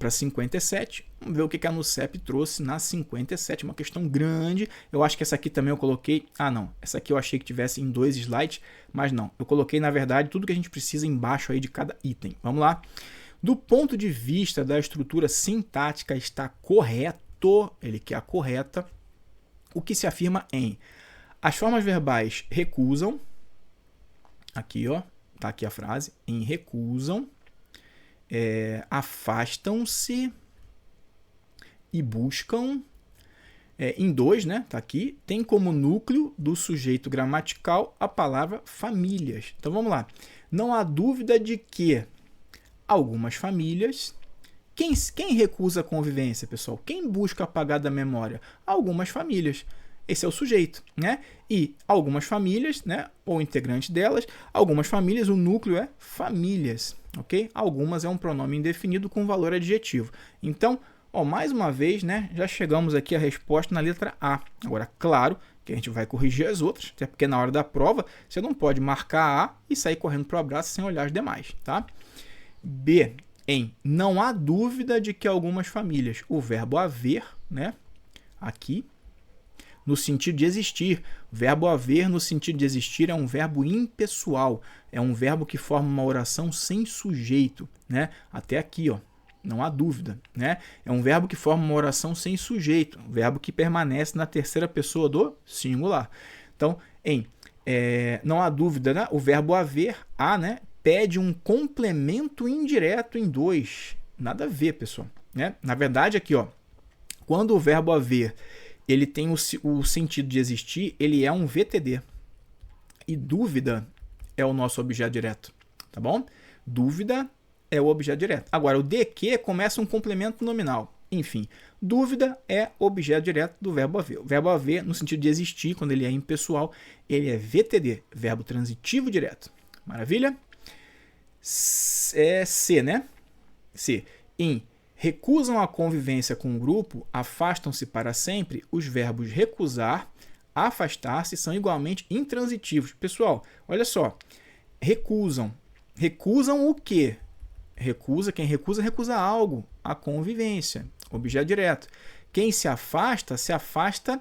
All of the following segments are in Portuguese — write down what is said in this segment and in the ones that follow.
para 57. Vamos ver o que a NUCEP trouxe na 57. Uma questão grande. Eu acho que essa aqui também eu coloquei... Ah, não. Essa aqui eu achei que tivesse em 2 slides, mas não. Eu coloquei, na verdade, tudo que a gente precisa embaixo aí de cada item. Vamos lá. Do ponto de vista da estrutura sintática, está correto. Ele quer a correta. O que se afirma em... As formas verbais recusam. Aqui, ó. Tá aqui a frase. Em recusam. Afastam-se e buscam. Em 2, né? Tá aqui. Tem como núcleo do sujeito gramatical a palavra famílias. Então vamos lá. Não há dúvida de que algumas famílias... Quem recusa a convivência, pessoal? Quem busca apagar da memória? Algumas famílias. Esse é o sujeito, né? E algumas famílias, né? Ou integrantes delas, algumas famílias, o núcleo é famílias, ok? Algumas é um pronome indefinido com valor adjetivo. Então, ó, mais uma vez, né? Já chegamos aqui à resposta na letra A. Agora, claro que a gente vai corrigir as outras, até porque na hora da prova você não pode marcar A e sair correndo para o abraço sem olhar as demais, tá? B. Não há dúvida de que algumas famílias, o verbo haver, né? Aqui, no sentido de existir. O verbo haver, no sentido de existir, é um verbo impessoal. É um verbo que forma uma oração sem sujeito, né? Até aqui, ó, não há dúvida, né? É um verbo que forma uma oração sem sujeito. Um verbo que permanece na terceira pessoa do singular. Então, não há dúvida, né? O verbo haver, né? Pede um complemento indireto em 2. Nada a ver, pessoal, né? Na verdade, aqui, ó, quando o verbo haver ele tem o sentido de existir, ele é um VTD. E dúvida é o nosso objeto direto, tá bom? Dúvida é o objeto direto. Agora, o de que começa um complemento nominal. Enfim, dúvida é objeto direto do verbo haver. O verbo haver, no sentido de existir, quando ele é impessoal, ele é VTD, verbo transitivo direto. Maravilha? C, né? C. Recusam a convivência com o grupo, afastam-se para sempre, os verbos recusar, afastar-se são igualmente intransitivos. Pessoal, olha só. Recusam. Recusam o quê? Quem recusa algo. A convivência. Objeto direto. Quem se afasta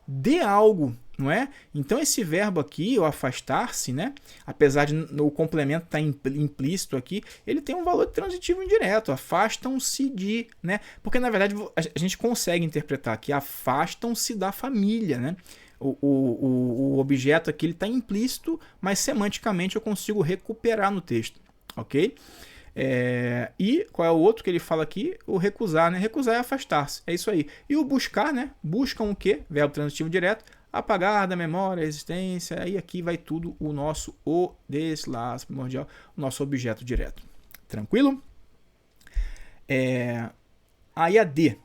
de algo, não é? Então esse verbo aqui, o afastar-se, né? Apesar de o complemento estar implícito aqui, ele tem um valor transitivo indireto. Afastam-se de, né? Porque na verdade a gente consegue interpretar que afastam-se da família, né? O objeto aqui está implícito, mas semanticamente eu consigo recuperar no texto, ok? E qual é o outro que ele fala aqui? O recusar, né? Recusar é afastar-se, é isso aí. E o buscar, né? Buscam o quê? Verbo transitivo direto. Apagar da memória, existência, e aqui vai tudo o nosso deslaço primordial, o nosso objeto direto. Tranquilo? Aí a D.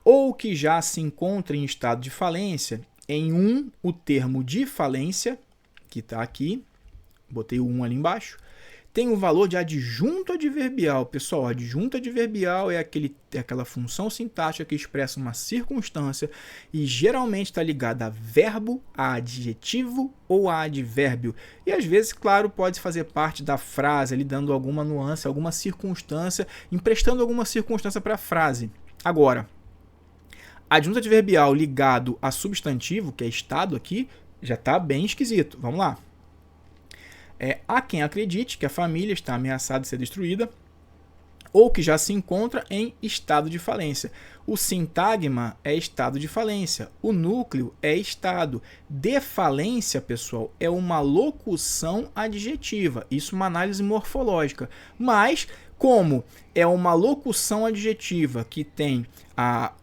Ou que já se encontra em estado de falência, o termo de falência, que está aqui, botei o ali embaixo, tem o valor de adjunto adverbial. Pessoal, adjunto adverbial é aquela função sintática que expressa uma circunstância e geralmente está ligada a verbo, a adjetivo ou a advérbio. E às vezes, claro, pode fazer parte da frase, ali dando alguma nuance, alguma circunstância, emprestando alguma circunstância para a frase. Agora, adjunto adverbial ligado a substantivo, que é estado aqui, já está bem esquisito. Vamos lá. Há quem acredite que a família está ameaçada de ser destruída ou que já se encontra em estado de falência. O sintagma é estado de falência, o núcleo é estado. De falência, pessoal, é uma locução adjetiva, isso é uma análise morfológica, mas como é uma locução adjetiva que tem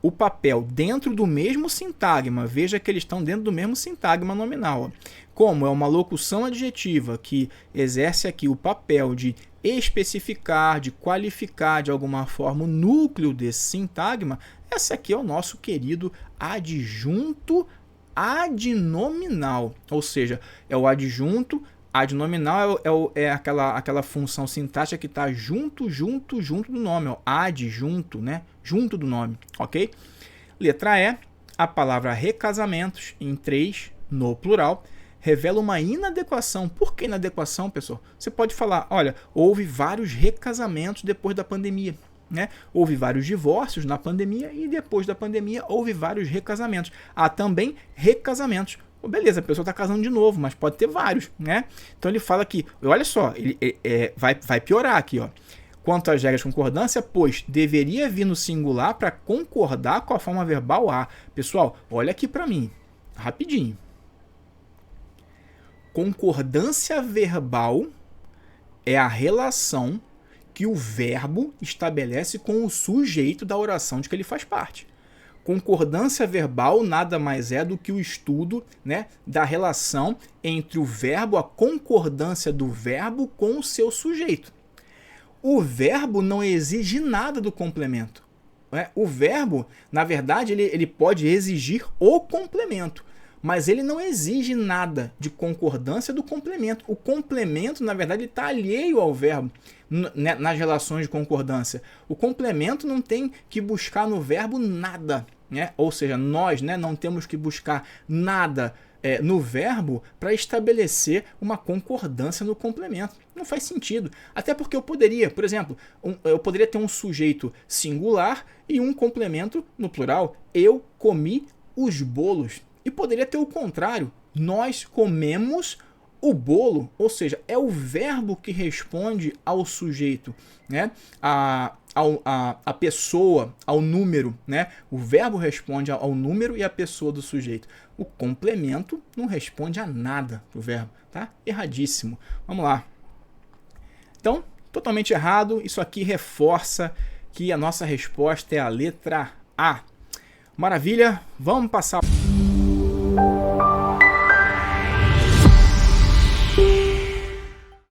o papel dentro do mesmo sintagma, veja que eles estão dentro do mesmo sintagma nominal. Como é uma locução adjetiva que exerce aqui o papel de especificar, de qualificar de alguma forma o núcleo desse sintagma, esse aqui é o nosso querido adjunto adnominal, ou seja, é o adjunto. Adnominal é aquela função sintática que está junto do nome, ó, adjunto, né? Junto do nome, ok? Letra E, a palavra recasamentos, em 3, no plural, revela uma inadequação. Por que inadequação, pessoal? Você pode falar, olha, houve vários recasamentos depois da pandemia. Né? Houve vários divórcios na pandemia e depois da pandemia houve vários recasamentos. Há também recasamentos. Beleza, a pessoa está casando de novo, mas pode ter vários. Né? Então ele fala que, olha só, vai piorar aqui. Ó. Quanto às regras de concordância, pois deveria vir no singular para concordar com a forma verbal a. Pessoal, olha aqui para mim, rapidinho. Concordância verbal é a relação que o verbo estabelece com o sujeito da oração de que ele faz parte. Concordância verbal nada mais é do que o estudo, né, da relação entre o verbo, a concordância do verbo com o seu sujeito. O verbo não exige nada do complemento. Né? O verbo, na verdade, ele pode exigir o complemento, mas ele não exige nada de concordância do complemento. O complemento, na verdade, está alheio ao verbo nas relações de concordância. O complemento não tem que buscar no verbo nada. Né? Ou seja, nós, né, não temos que buscar nada no verbo para estabelecer uma concordância no complemento. Não faz sentido. Até porque eu poderia, por exemplo, eu poderia ter um sujeito singular e um complemento no plural. Eu comi os bolos. E poderia ter o contrário. Nós comemos o bolo. Ou seja, é o verbo que responde ao sujeito, né? A pessoa, ao número, né? O verbo responde ao número e à pessoa do sujeito. O complemento não responde a nada pro verbo, tá? Erradíssimo. Vamos lá. Então, totalmente errado. Isso aqui reforça que a nossa resposta é a letra A. Maravilha. Vamos passar